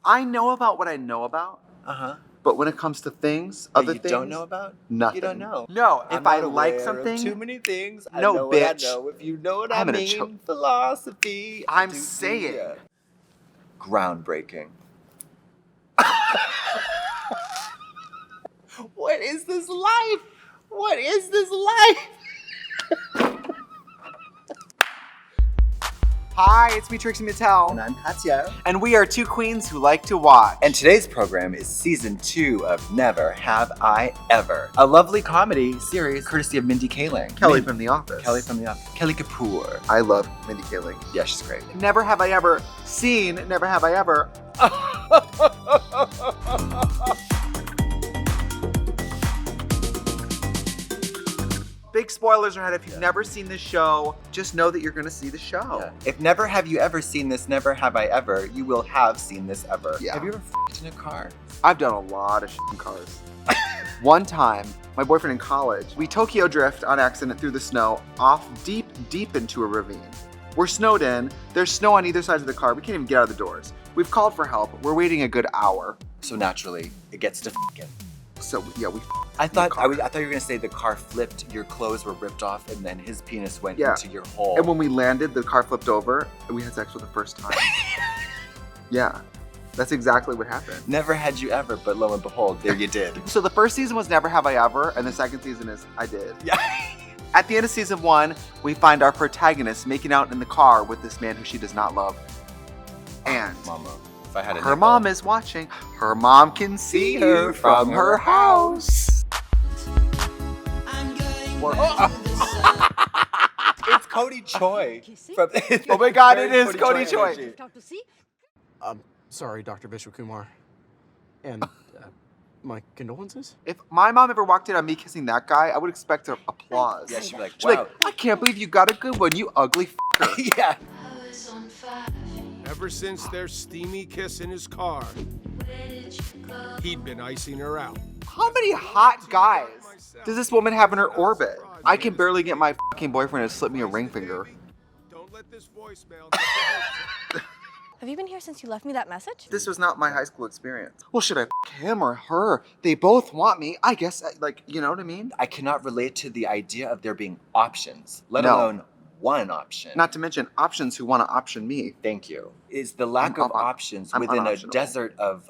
I know about what I know about. Uh-huh. But when it comes to things, That other you things, don't know about? nothing. You don't know. No, I'm if I not like aware of something, too many things. I no, know bitch. what I know. If you know what I'm I gonna mean, philosophy. I'm Do saying. ya. Groundbreaking. What is this life? What is this life? Hi, it's me, Trixie Mattel. And I'm Katya. And we are two queens who like to watch. And today's program is season 2 of Never Have I Ever, a lovely comedy series courtesy of Mindy Kaling. Kelly from The Office. Kelly from The Office. Kelly Kapoor. I love Mindy Kaling. Yeah, she's great. Never have I ever seen Never Have I Ever. Big spoilers ahead. If you've never seen this show, just know that you're going to see the show. Yeah. If never have you ever seen this, never have I ever, you will have seen this ever. Yeah. Have you ever f***ed in a car? I've done a lot of shit in cars. One time, my boyfriend in college, we Tokyo drift on accident through the snow off deep into a ravine. We're snowed in. There's snow on either side of the car. We can't even get out of the doors. We've called for help. We're waiting a good hour. So naturally, it gets to f***ing. So yeah, we. I thought car. you were gonna say the car flipped, your clothes were ripped off, and then his penis went Yeah. into your hole. And when we landed, the car flipped over, and we had sex for the first time. Yeah, that's exactly what happened. Never had you ever, but lo and behold, there you did. So the first season was Never Have I Ever, and the second season is I Did. Yeah. At the end of season 1, we find our protagonist making out in the car with this man who she does not love. And Mama, if I had a her nickel. mom is watching. Her mom can see her from her house. It's Cody Choi. From, Oh my God, Very it is Cody Choi. energy. Sorry, Dr. Vishwakumar. And my condolences? If my mom ever walked in on me kissing that guy, I would expect her applause. Yeah, she'd be like, She'd be wow. like, I can't believe you got a good one, you ugly f***er. Yeah. Ever since their steamy kiss in his car, he'd been icing her out. How many hot guys does this woman have in her orbit? I can barely get my fucking boyfriend to slip me a ring finger. Don't let this voicemail get your hopes up. Have you been here since you left me that message? This was not my high school experience. Well, should I f*** him or her? They both want me. I guess, like, you know what I mean? I cannot relate to the idea of there being options, let No. alone one option. Not to mention options who want to option me. Thank you. Is the lack I'm of options I'm within a unoptionable. desert of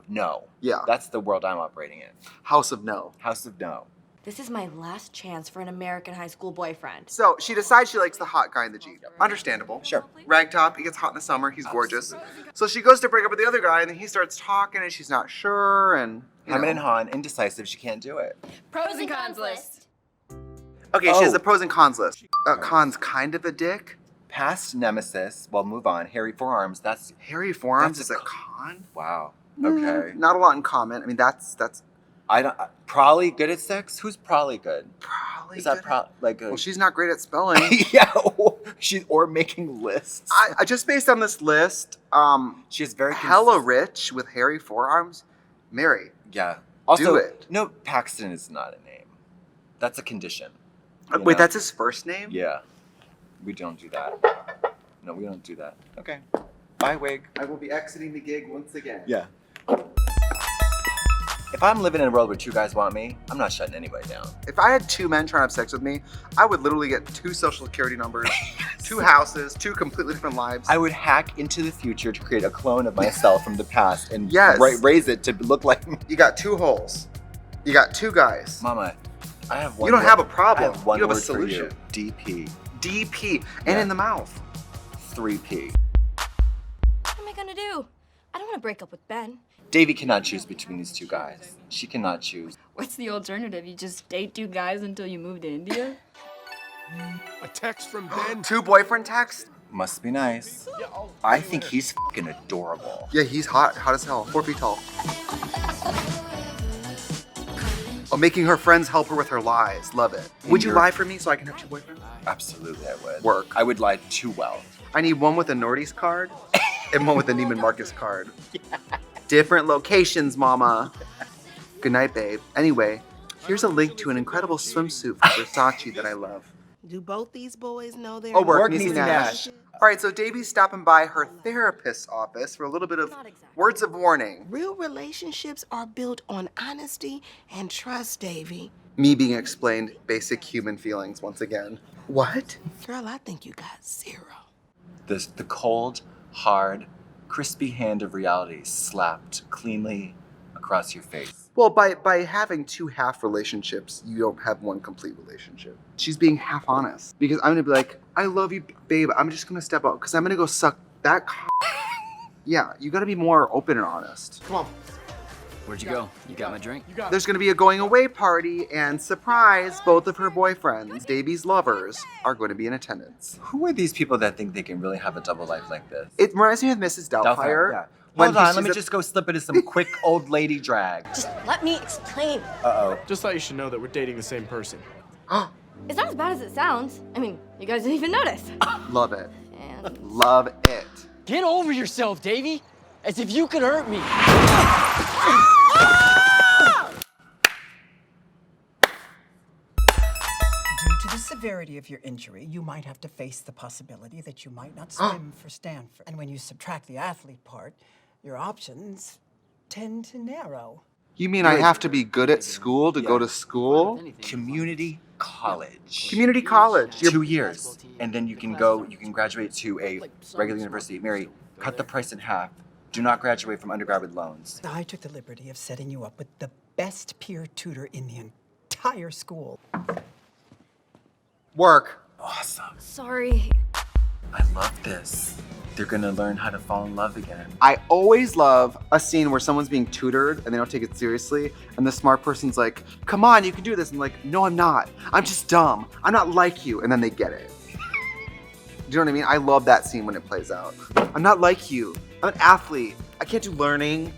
no. Yeah. That's the world I'm operating in. House of no. House of no. This is my last chance for an American high school boyfriend. So she decides she likes the hot guy in the Jeep. Understandable. Sure. Ragtop, he gets hot in the summer, he's gorgeous. So she goes to break up with the other guy, and then he starts talking, and she's not sure, and you Hammond know. and Han, indecisive, she can't do it. Pros and cons list. Okay, she has Oh. a pros and cons list. Con's kind of a dick. Past nemesis, well, move on. Harry Forearms, that's, Harry Forearms That's is a a con? wow. Okay. Not a lot in common. I mean, that's I don't, probably good at sex? Who's probably good? probably Is that good. like a... Well, she's not great at spelling. yeah, or making lists. I just based on this list, She is very... hella rich with Harry Forearms. Mary. Yeah. Also, Do it. no, Paxton is not a name. That's a condition. You Wait, know? that's his first name? Yeah. We don't do that. No, we don't do that. Okay. Bye, wig. I will be exiting the gig once again. Yeah. If I'm living in a world where two guys want me, I'm not shutting anybody down. If I had two men trying to have sex with me, I would literally get 2 social security numbers, 2 houses, 2 completely different lives. I would hack into the future to create a clone of myself from the past and Yes. raise it to look like me. You got 2 holes. You got 2 guys. Mama, I have one You don't word- have a problem. I have one You have a word for solution. you. DP. DP. And Yeah. in the mouth. 3P. What am I gonna do? I don't want to break up with Ben. Davy cannot choose between these 2 guys. She cannot choose. What's the alternative? You just date 2 guys until you move to India? A text from Ben. 2 boyfriend texts? Must be nice. I think he's fucking adorable. Yeah, he's hot. Hot as hell. 4 feet tall. Oh, making her friends help her with her lies. Love it. Would you You're- lie for me so I can have 2 boyfriends? Absolutely, I would. Work. I would lie too well. I need one with a Nordy's card and one with a Neiman Marcus card. Different locations, mama. Good night, babe. Anyway, here's a link to an incredible swimsuit from Versace that I love. Do both these boys know their Oh, work, Work Niecy Niecy Nash. Nash. All right, so Davy's stopping by her therapist's office for a little bit of Not exactly. words of warning. Real relationships are built on honesty and trust, Davy. Me being explained basic human feelings once again. What? Girl, I think you got 0. The cold, hard, crispy hand of reality slapped cleanly across your face. Well, by having 2 half relationships, you don't have 1 complete relationship. She's being half honest. Because I'm gonna be like, I love you, babe. I'm just gonna step out because I'm gonna go suck that Yeah, you gotta be more open and honest. Come on. Where'd you go? You got my drink? You got it. There's gonna be a going away party, and surprise, both of her boyfriends, Davy's lovers, are going to be in attendance. Who are these people that think they can really have a double life like this? It reminds me of Mrs. Doubtfire. Yeah. When Hold on, she's let me a- just go slip into some quick old lady drag. Just let me explain. Uh-oh. Just thought you should know that we're dating the same person. It's not as bad as it sounds. I mean, you guys didn't even notice. Love it. And Love it. Get over yourself, Davy. As if you could hurt me. Due to the severity of your injury, you might have to face the possibility that you might not swim for Stanford. And when you subtract the athlete part, your options tend to narrow. You mean I have to be good at school to go to school? Community college. Community college. 2 years. And then you can graduate to a regular university. Mary, cut the price in half. Do not graduate from undergrad with loans. I took the liberty of setting you up with the best peer tutor in the entire school. Work. Awesome. sorry. I love this. They're gonna learn how to fall in love again. I always love a scene where someone's being tutored and they don't take it seriously, and the smart person's like, come on, you can do this. And like, no, I'm not. I'm just dumb. I'm not like you. And then they get it. Do you know what I mean? I love that scene when it plays out. I'm not like you. I'm an athlete. I can't do learning.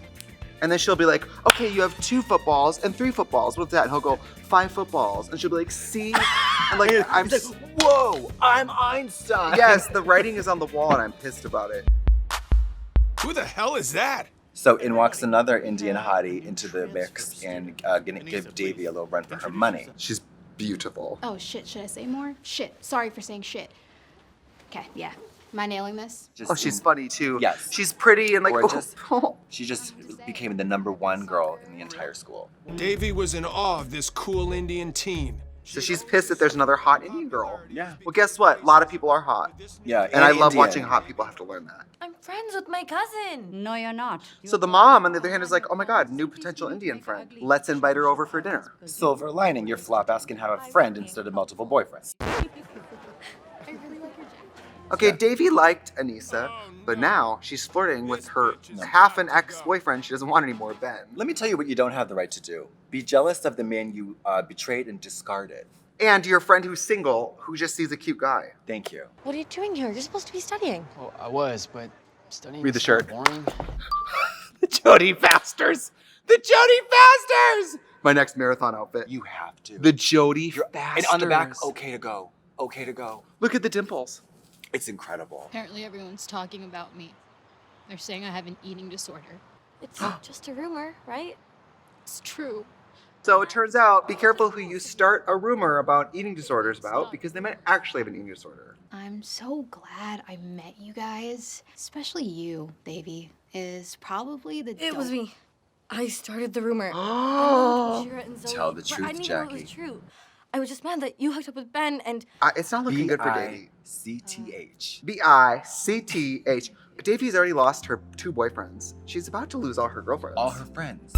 And then she'll be like, okay, you have 2 footballs and 3 footballs. What's that? And he'll go, 5 footballs. And she'll be like, see? And like, I'm just, Whoa, I'm Einstein. yes, the writing is on the wall and I'm pissed about it. Who the hell is that? So in walks another Indian hottie into the mix and gonna give Davy a little run for her money. She's beautiful. Oh shit, should I say more? Shit. Sorry for saying shit. Okay, yeah. Am I nailing this? Just Oh, she's funny too. Yes. She's pretty and like, Gorgeous. oh. She just became the #1 girl in the entire school. Davy was in awe of this cool Indian teen. So she's pissed that there's another hot Indian girl. Yeah. Well, guess what? A lot of people are hot. Yeah, And I love Indian. watching hot people have to learn that. I'm friends with my cousin. No, you're not. So the mom, on the other hand, is like, oh my God, new potential Indian friend. Let's invite her over for dinner. Silver lining, your flop ass can have a friend instead of multiple boyfriends. Okay, Davy liked Anissa, but now she's flirting with her half an ex-boyfriend she doesn't want anymore, Ben. Let me tell you what you don't have the right to do. Be jealous of the man you betrayed and discarded. And your friend who's single, who just sees a cute guy. Thank you. What are you doing here? You're supposed to be studying. Well, I was, but studying Read the is so shirt. boring. The Jody Fasters! The Jody Fasters! My next marathon outfit. You have to. The Jody You're- Fasters. And on the back, okay to go. Okay to go. Look at the dimples. It's incredible. Apparently everyone's talking about me. They're saying I have an eating disorder. It's just a rumor, right? It's true. So it turns out, be careful who you start a rumor about eating disorders about, because they might actually have an eating disorder. I'm so glad I met you guys. Especially you, baby, is probably the It was me. I started the rumor. Oh. Shira and Zoe, Tell the but I truth, didn't know it Jackie. was true. I was just mad that you hooked up with Ben and It's not looking good for Davy. B-I-C-T-H. B-I-C-T-H. Davy's already lost her 2 boyfriends. She's about to lose all her girlfriends. All her friends.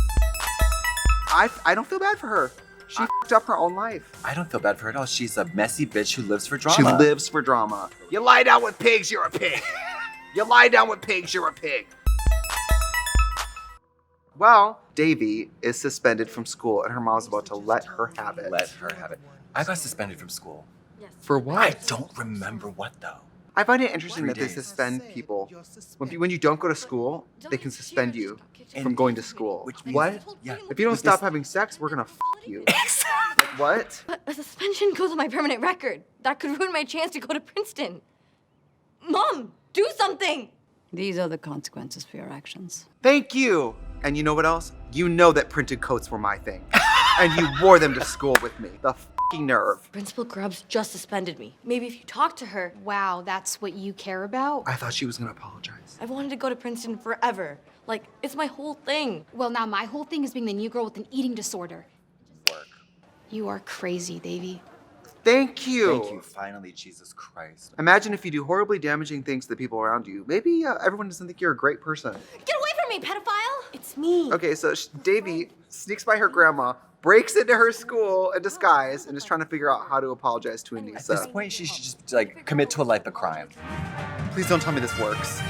I don't feel bad for her. She fucked up her own life. I don't feel bad for her at all. She's a messy bitch who lives for drama. She lives for drama. You lie down with pigs, you're a pig. You lie down with pigs, you're a pig. Well, Davy is suspended from school and her mom's about to let her have it. Let her have it. I got suspended from school. yes. For I what? don't remember what though. I find it interesting 3 that they days. suspend people. When you don't go to school, they can suspend you from going to school. Which means- What? Yeah. If you don't With stop this- having sex, we're gonna f you. Like, what? But a suspension goes on my permanent record. That could ruin my chance to go to Princeton. Mom, do something! These are the consequences for your actions. Thank you. And you know what else? You know that printed coats were my thing. And you wore them to school with me. The f f***ing nerve. Principal Grubbs just suspended me. Maybe if you talk to her. Wow, that's what you care about? I thought she was gonna apologize. I've wanted to go to Princeton forever. Like, it's my whole thing. Well, now my whole thing is being the new girl with an eating disorder. Work. You are crazy, Davy. Thank you. Thank you, finally, Jesus Christ. Imagine if you do horribly damaging things to the people around you. Maybe everyone doesn't think you're a great person. Get away from me, pedophile! It's me. Okay, so Davy sneaks by her grandma, breaks into her school in disguise, and is trying to figure out how to apologize to At this Anissa. point, she should just like commit to a life of crime. Please don't tell me this works.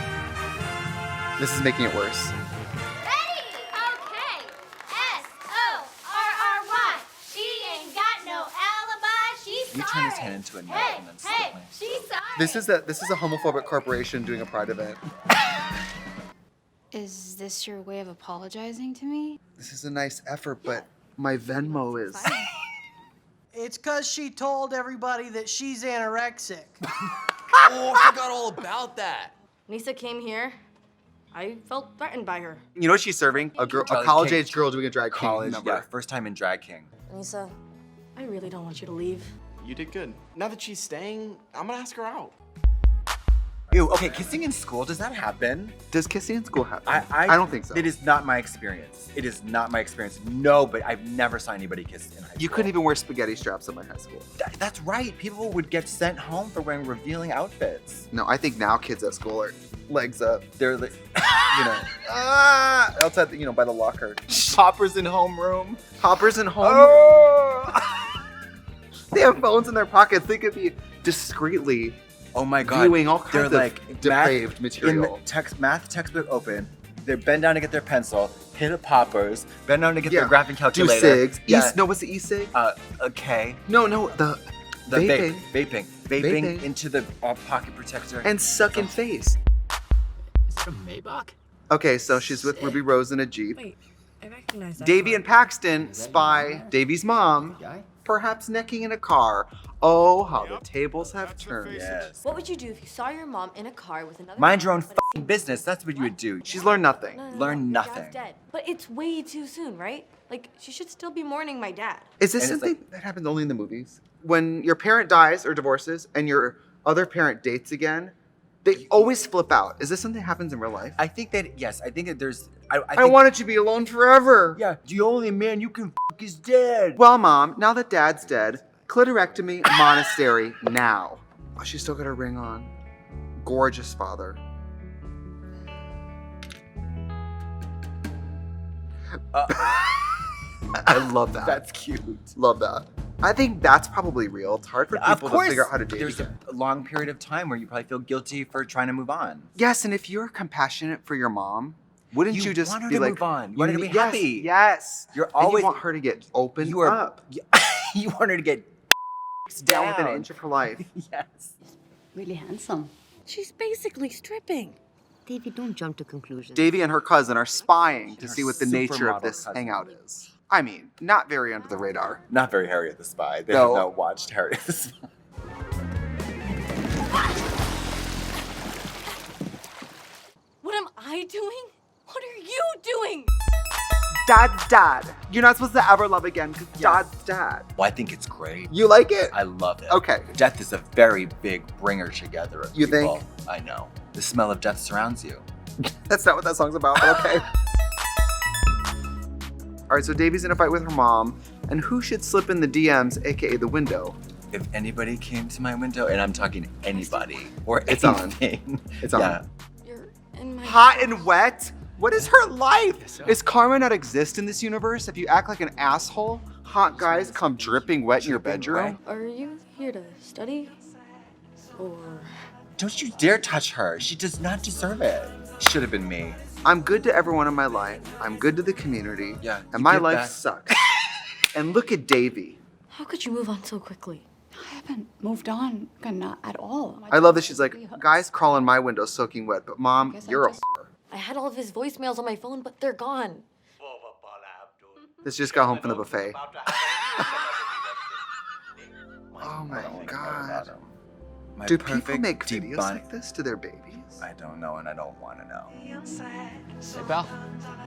This is making it worse. Ready? Okay. S-O-R-R-Y. She ain't got no alibi. She's You sorry. turn his hand into a knife Hey, and then slip hey, my- she's sorry. This is a homophobic corporation doing a pride event. Is this your way of apologizing to me? This is a nice effort, but my Venmo is. It's because she told everybody that she's anorexic. Oh, I forgot all about that. Nisa came here. I felt threatened by her. You know what she's serving? A Charlie college-age King. girl doing a drag king College, number. yeah, first time in Drag King. Nisa, I really don't want you to leave. You did good. Now that she's staying, I'm gonna ask her out. Ew, okay, kissing in school, does that happen? Does kissing in school happen? I don't think so. It is not my experience. It is not my experience. No, but I've never saw anybody kiss in high school. You couldn't even wear spaghetti straps in my high school. That's right. People would get sent home for wearing revealing outfits. No, I think now kids at school are legs up. They're like, Outside, by the locker. shoppers in homeroom. Hoppers in home. Oh! They have phones in their pockets. They could be discreetly Oh my God. viewing all They're kinds like of depraved material. In the math textbook open. They bend down to get their pencil, hit a poppers, bend down to get their graphing Do calculator. cigs. Yeah. No, what's the e-cig? Okay. No, the vaping. Vaping Vaping. into the pocket protector. And sucking face. Is it a Maybach? Okay, so she's with Ruby Rose in a Jeep. Wait, I recognize that. Davy and Paxton spy Davy's mom, perhaps necking in a car. Oh, how the tables have That's the turned. face. Yes. What would you do if you saw your mom in a car with another? Mind your own but fucking business. That's what you would do. She's learned nothing. Learn your nothing. dad's dead. But it's way too soon, right? Like, she should still be mourning my dad. Is this And it's something that happens only in the movies? When your parent dies or divorces and your other parent dates again, they always flip out. Is this something that happens in real life? I think that, yes, I think that there's, I I think, wanted to be alone forever. yeah, the only man you can fuck is dead. Well, Mom, now that Dad's dead, clitorectomy monastery now. Oh, she's still got her ring on. Gorgeous father. I love that. That's cute. Love that. I think that's probably real. It's hard for Of people course, to figure out how to date there's again. a long period of time where you probably feel guilty for trying to move on. Yes, and if you're compassionate for your mom, wouldn't you, just want her be to like, move on. You want her to be yes, happy. Yes. You're And always you want her to get opened you are up, you want her to get down within an inch of her life. Yes. Really handsome. She's basically stripping. Davy, don't jump to conclusions. Davy and her cousin are spying to Her see what the nature of supermodel this cousin. hangout is. I mean, not very under the radar. Not very Harriet the Spy. They No. have not watched Harriet the Spy. What am I doing? What are you doing? Dad's dad. You're not supposed to ever love again because Dad's dad. Well, I think it's great. You like it? I love it. Okay. Death is a very big bringer together of You people. think? I know. The smell of death surrounds you. That's not what that song's about, but okay. All right, so Davy's in a fight with her mom, and who should slip in the DMs, aka the window? If anybody came to my window, and I'm talking anybody or It's on. anything, It's on. yeah. You're in my Hot and wet? What is her life? Does karma not exist in this universe? If you act like an asshole, hot guys come dripping wet in your Dripping bedroom? Are you here to study? Or Don't you dare touch her. She does not deserve it. Should have been me. I'm good to everyone in my life. I'm good to the community. Yeah, And you my give life back. sucks. And look at Davy. how could you move on so quickly? I haven't moved on, not at all. I love that she's like, guys crawl in my window soaking wet, but Mom, guess I you're a just- whore. I had all of his voicemails on my phone, but they're gone. This just got home from the buffet. Oh my God. My Do people perfect make videos debunk- like this to their babies? I don't know, and I don't want to know. Hey, pal.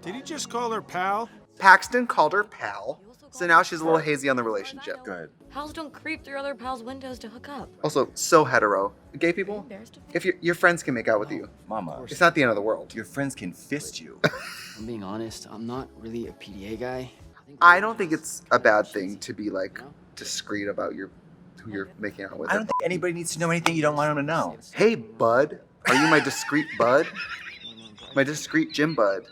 Did he just call her pal? Paxton called her pal. You also So now she's a little hazy on the relationship. Good. Pals don't creep through other pals' windows to hook up. Also, so hetero. Gay people, if your friends can make out with you, Mama, it's not the end of the world. your friends can fist you. I'm being honest, I'm not really a PDA guy. I don't think it's a bad thing to be like discreet about who you're making out with. I don't think anybody needs to know anything you don't want them to know. Hey, bud. Are you my discreet bud? My discreet gym bud.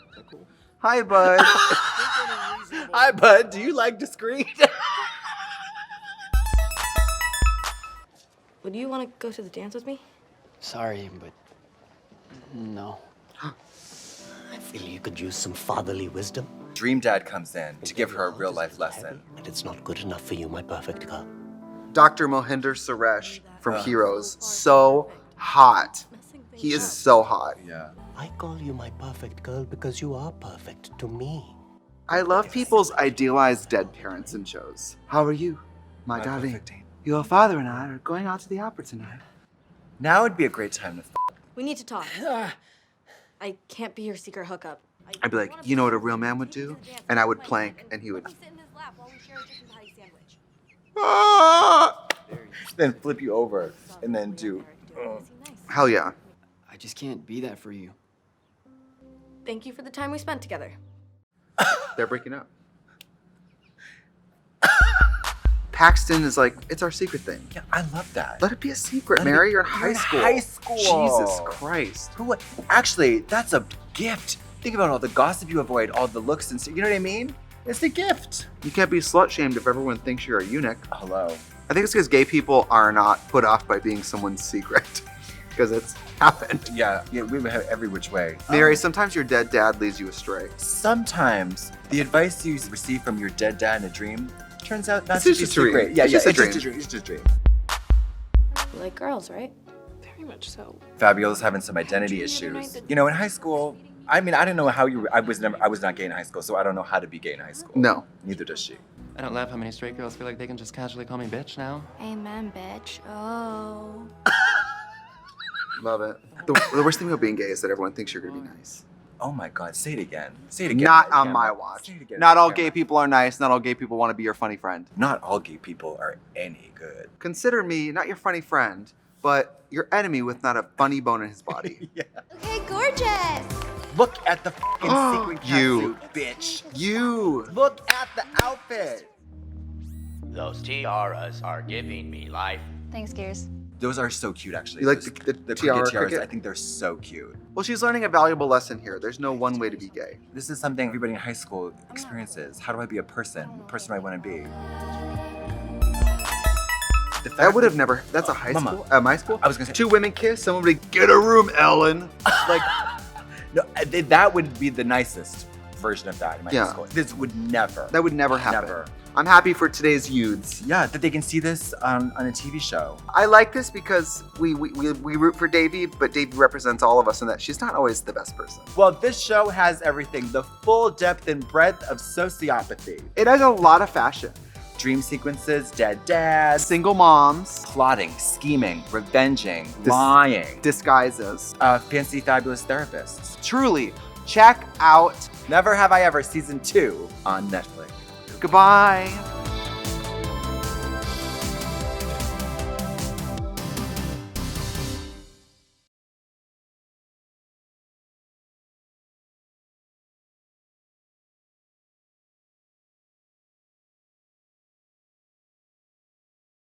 Hi, bud. Hi, bud. Do you like discreet? Would you want to go to the dance with me? Sorry, but no. I feel you could use some fatherly wisdom. Dream Dad comes in to give her a real life lesson. And it's not good enough for you, my perfect girl. Dr. Mohinder Suresh from Heroes. So hot. He is so hot. Yeah. I call you my perfect girl because you are perfect to me. I love people's idealized dead parents in shows. How are you, my darling? perfect date. Your father and I are going out to the opera tonight. Now would be a great time to We need to talk. I can't be your secret hookup. I'd be like, you know what a real man would do? And I would plank, and he would. then flip you over and then do. Hell yeah. I just can't be that for you. Thank you for the time we spent together. They're breaking up. Paxton is like, it's our secret thing. Yeah, I love that. Let it be a secret, Let it Mary. be- You're in high school. High school. Jesus Christ. Who? Actually, that's a gift. Think about all the gossip you avoid, all the looks and stuff. You know what I mean? It's a gift. You can't be slut shamed if everyone thinks you're a eunuch. Hello. I think it's because gay people are not put off by being someone's secret. Because it's happened. Yeah, we would have every which way. Mary, sometimes your dead dad leads you astray. Sometimes the advice you receive from your dead dad in a dream turns out not It's to be just a so dream. great. Yeah, It's yeah, just a it's dream. just a dream. It's just a dream. You like girls, right? Very much so. Fabiola's having some identity issues. You know, in high school, I mean, I don't know how you. I was not gay in high school, so I don't know how to be gay in high school. No. Neither does she. I don't laugh how many straight girls feel like they can just casually call me bitch now. Amen, bitch. Oh. Love it. The worst thing about being gay is that everyone thinks you're going to be nice. Oh my God, say it again. Say it again. Not on on my watch. Say it again Not on all camera. gay people are nice. Not all gay people want to be your funny friend. Not all gay people are any good. Consider me not your funny friend, but your enemy with not a funny bone in his body. Yeah. Okay, gorgeous. Look at the fucking sequin You. catsuit, bitch. You. Look at the outfit. Those tiaras are giving me life. Thanks, Gears. Those are so cute, actually. You like Those- the tiara cricket tiaras, cricket? I think they're so cute. Well, she's learning a valuable lesson here. There's no one way to be gay. This is something everybody in high school experiences. How do I be a person? The person I want to be. The That fact would have never. That's a high Mama, school. At my school, I was gonna say- two women kiss. Someone would be, get a room, Ellen. like, no, that would be the nicest version of that in my Yeah. high school. This would never. That would never happen. Never. I'm happy for today's youths. Yeah, that they can see this on a TV show. I like this because we root for Davy, but Davy represents all of us in that she's not always the best person. Well, this show has everything, the full depth and breadth of sociopathy. It has a lot of fashion. Dream sequences, dead dads, Single moms, plotting, scheming, revenging, lying, disguises. fancy fabulous therapists. Truly, check out Never Have I Ever Season 2 on Netflix. Goodbye.